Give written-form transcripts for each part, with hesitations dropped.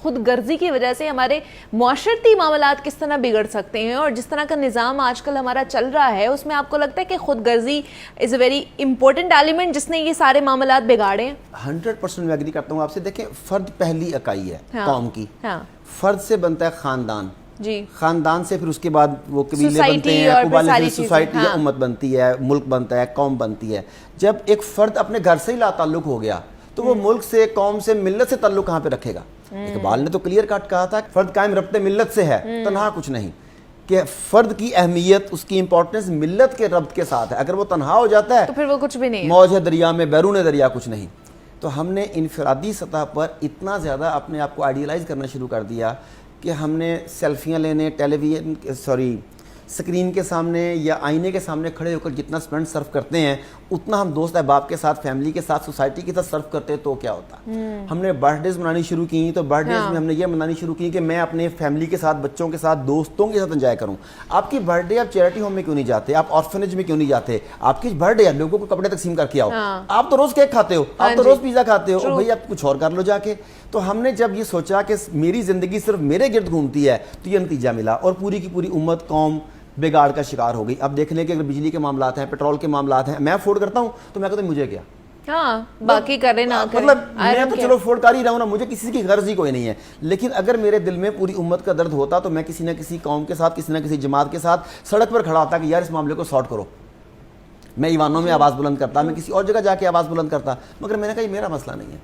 खुद गर्जी की वजह से हमारे मुआशरती मामलात किस तरह बिगड़ सकते हैं, और जिस तरह का निज़ाम आजकल हमारा चल रहा है उसमें आपको लगता है कि खुद गर्जी is a very important element जिसने ये सारे मामलात बिगाड़े हैं? 100% मैं एग्री करता हूँ आपसे। देखें, फर्द पहली इकाई है कौम की। फर्द से बनता है खानदान, जी, खानदान से फिर उसके बाद वो कबीले बनते हैं, कबाइल से सोसाइटी या उम्मत बनती है, मुल्क बनता है, कौम बनती है। जब एक फर्द अपने घर से ही लाताल्लुक हो गया तो वो मुल्क से, कौम से, मिल्लत से ताल्लुक कहाँ पे रखेगा? इकबाल ने तो क्लियर कट कहा था, फर्द कायम रब्ते मिल्लत से है, तन्हा कुछ नहीं। कि फर्द की अहमियत, उसकी इंपॉर्टेंस मिल्लत के रब्त के साथ है। अगर वो तन्हा हो जाता है तो फिर वो कुछ भी नहीं है, मौज है दरिया में, बैरून दरिया कुछ नहीं। तो हमने इनफरादी सतह पर इतना ज़्यादा अपने आप को आइडियलाइज करना शुरू कर दिया कि हमने सेल्फियाँ लेने, टेलीविजन स्क्रीन के सामने या आईने के सामने खड़े होकर जितना स्पेंड सर्व करते हैं उतना हम दोस्त अहबाब के साथ, फैमिली के साथ, सोसाइटी के साथ सर्व करते हैं तो क्या होता। हमने बर्थडेज मनानी शुरू की तो बर्थडेज में हमने ये मनानी शुरू की कि मैं अपने फैमिली के साथ, बच्चों के साथ, दोस्तों के साथ एंजॉय करूं। आपकी बर्थडे आप चैरिटी होम में क्यों नहीं जाते? आप ऑर्फनेज में क्यों नहीं जाते? आपकी बर्थडे है, लोगों को कपड़े तकसीम करके आओ। आप तो रोज केक खाते हो, आप तो रोज पिज्जा खाते हो, भाई आप कुछ और कर लो जाके। तो हमने जब ये सोचा कि मेरी जिंदगी सिर्फ मेरे गिर्द घूमती है तो ये नतीजा मिला और पूरी की पूरी उम्मत, कौम बिगाड़ का शिकार हो गई। अब देख लें कि अगर बिजली के मामलात हैं, पेट्रोल के मामलात हैं, मैं अफोर्ड करता हूं तो मैं कहता हूं मुझे क्या, बाकी करे ना करे, मतलब मैं तो चलो अफोर्ड कर ही रहा हूं ना, मुझे किसी की गर्ज ही कोई नहीं है। लेकिन अगर मेरे दिल में पूरी उम्मत का दर्द होता तो मैं किसी ना किसी कौम के साथ, किसी ना किसी जमात के साथ सड़क पर खड़ा होता कि यार इस मामले को सॉर्ट करो। मैं ईवानों में आवाज़ बुलंद करता, मैं किसी और जगह जाके आवाज़ बुलंद करता, मगर मैंने कहा ये मेरा मसला नहीं है।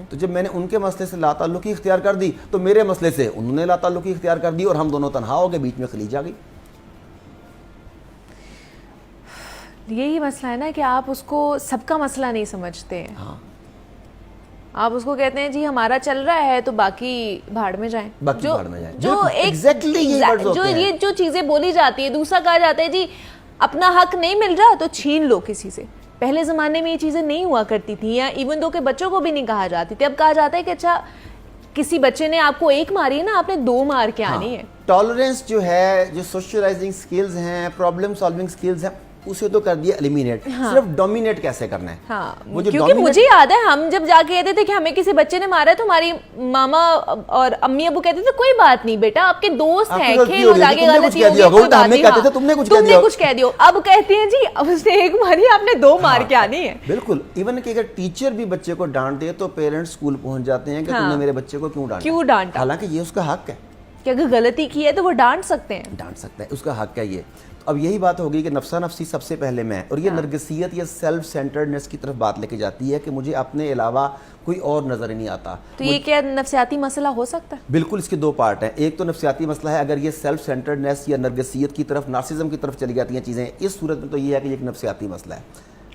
तो जब मैंने उनके मसले से लाताल्लुकी इख्तियार कर दी तो मेरे मसले से उन्होंने लाताल्लुकी इख्तियार कर दी और हम दोनों तन्हा हो गए, बीच में खलीज आ गई। यही मसला है ना कि आप उसको सबका मसला नहीं समझते हैं। हाँ। आप उसको कहते हैं जी हमारा चल रहा है तो बाकी भाड़ में जाएं, जो चीजें बोली जाती है। दूसरा कहा जाता है जी अपना हक नहीं मिल रहा तो छीन लो किसी से। पहले ज़माने में ये चीज़ें नहीं हुआ करती थी, या इवन दो के बच्चों को भी नहीं कहा जाती थी। अब कहा जाता है कि अच्छा किसी बच्चे ने आपको एक मारी है ना, आपने 2 मार के आनी है। टॉलरेंस जो है, जो सोशलाइजिंग स्किल्स हैं, प्रॉब्लम सॉल्विंग स्किल्स हैं, उसे तो कर दिया एलिमिनेट। सिर्फ डोमिनेट कैसे करना है। क्योंकि मुझे याद है हम जब जाके कहते थे कि हमें किसी बच्चे ने मारा है तो हमारी मामा और अम्मी अबू कहते थे कोई बात नहीं बेटा, आपके दोस्त हैं, खेलो, आगे गलती होगी तुमने कुछ कह दियो। अब कहते हैं जी अब उसने एक मारी, आपने 2 मार के आनी है। बिल्कुल। इवन कि अगर टीचर भी बच्चे को डांट दे तो पेरेंट्स स्कूल पहुंच जाते हैं कि तुमने मेरे बच्चे को क्यों डांटा। हालांकि ये उसका हक है कि अगर गलती की है तो वो डांट सकते हैं, उसका हक है ये। अब यही बात होगी कि नफ्सा नफ्सी सबसे पहले मैं, और ये नरगिसियत या सेल्फ सेंटर्डनेस की तरफ बात लेके जाती है कि मुझे अपने अलावा कोई और नजर ही नहीं आता। तो ये क्या नफ्सियाती मसला हो सकता है? बिल्कुल, इसके 2 पार्ट हैं। एक तो नफ्सियाती मसला है, अगर ये सेल्फ सेंटर्डनेस या नरगिसियत की तरफ, नार्सिज्म की तरफ चली जाती हैं चीज़ें, इस सूरत में तो ये है कि एक नफ्सियाती मसला है।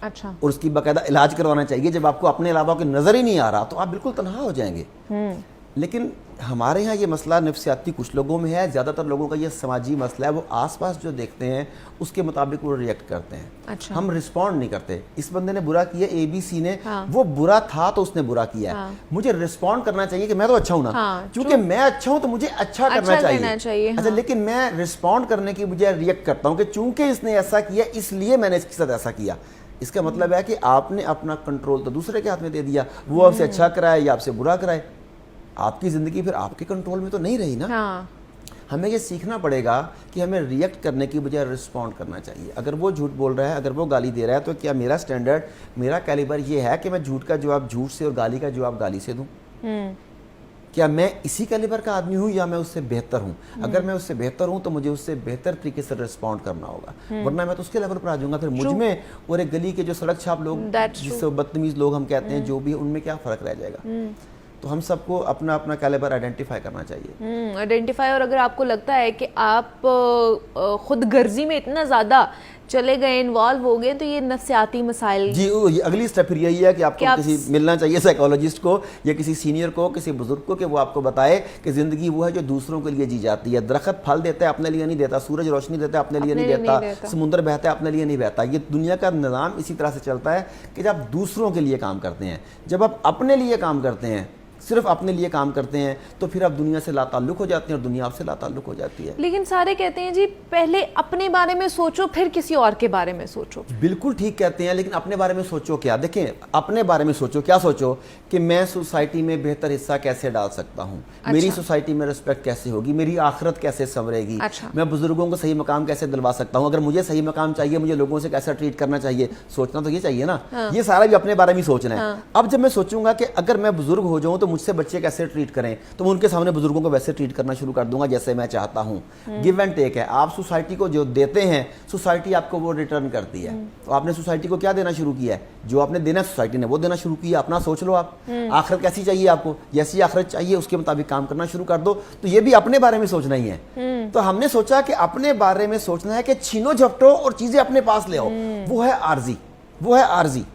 अच्छा। और उसकी बाकायदा इलाज करवाना चाहिए। जब आपको अपने अलावा कोई नजर ही नहीं आ रहा तो आप बिल्कुल तन्हा हो जाएंगे। लेकिन हमारे यहाँ ये मसला नफ्सियाती कुछ लोगों में है, ज़्यादातर लोगों का ये समाजी मसला है। वो आसपास जो देखते हैं उसके मुताबिक वो रिएक्ट करते हैं। अच्छा। हम रिस्पॉन्ड नहीं करते। इस बंदे ने बुरा किया, ABC ने, वो बुरा था तो उसने बुरा किया है, मुझे रिस्पॉन्ड करना चाहिए कि मैं तो अच्छा हूँ ना, क्योंकि मैं अच्छा हूँ तो मुझे अच्छा करना चाहिए। अच्छा, लेकिन मैं रिस्पॉन्ड करने की बजाय रिएक्ट करता हूँ कि चूंकि इसने ऐसा किया इसलिए मैंने इसके साथ ऐसा किया। इसका मतलब है कि आपने अपना कंट्रोल तो दूसरे के हाथ में दे दिया। वो आपसे अच्छा कराए या आपसे बुरा कराए, आपकी ज़िंदगी फिर आपके कंट्रोल में तो नहीं रही ना। हमें ये सीखना पड़ेगा कि हमें रिएक्ट करने की बजाय रिस्पॉन्ड करना चाहिए। अगर वो झूठ बोल रहा है, अगर वो गाली दे रहा है, तो क्या मेरा स्टैंडर्ड, मेरा कैलिबर ये है कि मैं झूठ का जवाब झूठ से और गाली का जवाब गाली से दूं? क्या मैं इसी कैलिबर का आदमी हूँ या मैं उससे बेहतर हूँ? अगर मैं उससे बेहतर हूँ तो मुझे उससे बेहतर तरीके से रिस्पॉन्ड करना होगा, वरना मैं तो उसके लेवल पर आ जाऊंगा। फिर मुझ में और एक गली के जो सड़क छाप लोग, जिससे बदतमीज लोग हम कहते हैं, जो भी, उनमें क्या फ़र्क रह जाएगा? तो हम सबको अपना अपना कैलिबर आइडेंटिफाई करना चाहिए। आइडेंटिफाई। और अगर आपको लगता है कि आप खुद गर्जी में इतना ज़्यादा चले गए, इन्वॉल्व हो गए, तो ये नफ्सियाती मसाइल जी, अगली स्टेप फिर यही है कि आपको किसी मिलना चाहिए साइकोलॉजिस्ट को या किसी सीनियर को, किसी बुजुर्ग को, कि वो आपको बताए कि ज़िंदगी वो है जो दूसरों के लिए जी जाती है। दरख्त फल देता है, अपने लिए नहीं देता। सूरज रोशनी देता है, अपने लिए नहीं देता। समुद्र बहता है, अपने लिए नहीं बहता। ये दुनिया का निज़ाम इसी तरह से चलता है कि जब आप दूसरों के लिए काम करते हैं, जब आप अपने लिए काम करते हैं सिर्फ अपने लिए काम करते हैं, तो फिर आप दुनिया से लाताल्लुक हो जाते हैं और दुनिया आपसे लाताल्लुक हो जाती है। लेकिन सारे कहते हैं जी पहले अपने बारे में सोचो फिर किसी और के बारे में सोचो। बिल्कुल ठीक कहते हैं, लेकिन अपने बारे में सोचो क्या? देखें, अपने बारे में सोचो, क्या सोचो कि मैं सोसाइटी में बेहतर हिस्सा कैसे डाल सकता हूँ, मेरी सोसाइटी में रिस्पेक्ट कैसे होगी, मेरी आखिरत कैसे संवरेगी, मैं बुजुर्गों को सही मकाम कैसे दिलवा सकता हूँ, अगर मुझे सही मकाम चाहिए मुझे लोगों से कैसा ट्रीट करना चाहिए, सोचना तो ये चाहिए ना। ये सारा भी अपने बारे में सोचना है। अब जब मैं सोचूंगा कि अगर मैं बुजुर्ग हो जाऊं तो मुझसे बच्चे कैसे ट्रीट करें, तो मैं उनके सामने बुजुर्गों को वैसे ट्रीट करना शुरू कर दूंगा जैसे मैं चाहता हूं। गिव एंड टेक है, आप सोसाइटी को जो देते हैं सोसाइटी आपको वो रिटर्न करती है। तो आपने सोसाइटी को क्या देना शुरू किया है? जो आपने देना सोसाइटी ने वो देना शुरू किया। अपना सोच लो आप, आखिरत कैसी चाहिए आपको, जैसी आखिरत चाहिए उसके मुताबिक काम करना शुरू कर दो। तो ये भी अपने बारे में सोचना ही है। तो हमने सोचा कि अपने बारे में सोचना है कि छीनो झपटो और चीजें अपने पास ले आओ, वो है आर्जी, वो है आर्जी।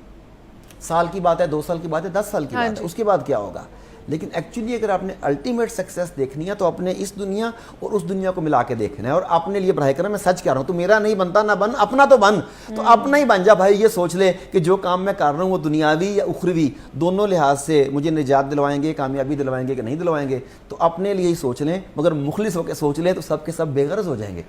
साल की बात है, 2 साल की बात है, 10 साल की बात है, उसके बाद क्या होगा। लेकिन एक्चुअली अगर आपने अल्टीमेट सक्सेस देखनी है तो अपने इस दुनिया और उस दुनिया को मिला के देखना है और अपने लिए पढ़ाई करना। मैं सच कह रहा हूं, तो मेरा नहीं बनता ना बन, अपना तो बन। तो अपना ही बन जा भाई। ये सोच ले कि जो काम मैं कर रहा हूं वो दुनियावी या उखरवी दोनों लिहाज से मुझे निजात दिलवाएंगे, कामयाबी दिलवाएंगे कि नहीं दिलवाएंगे। तो अपने लिए ही सोच लें, मगर मुखलिस होकर सोच लें तो सबके सब बेगरज हो जाएंगे।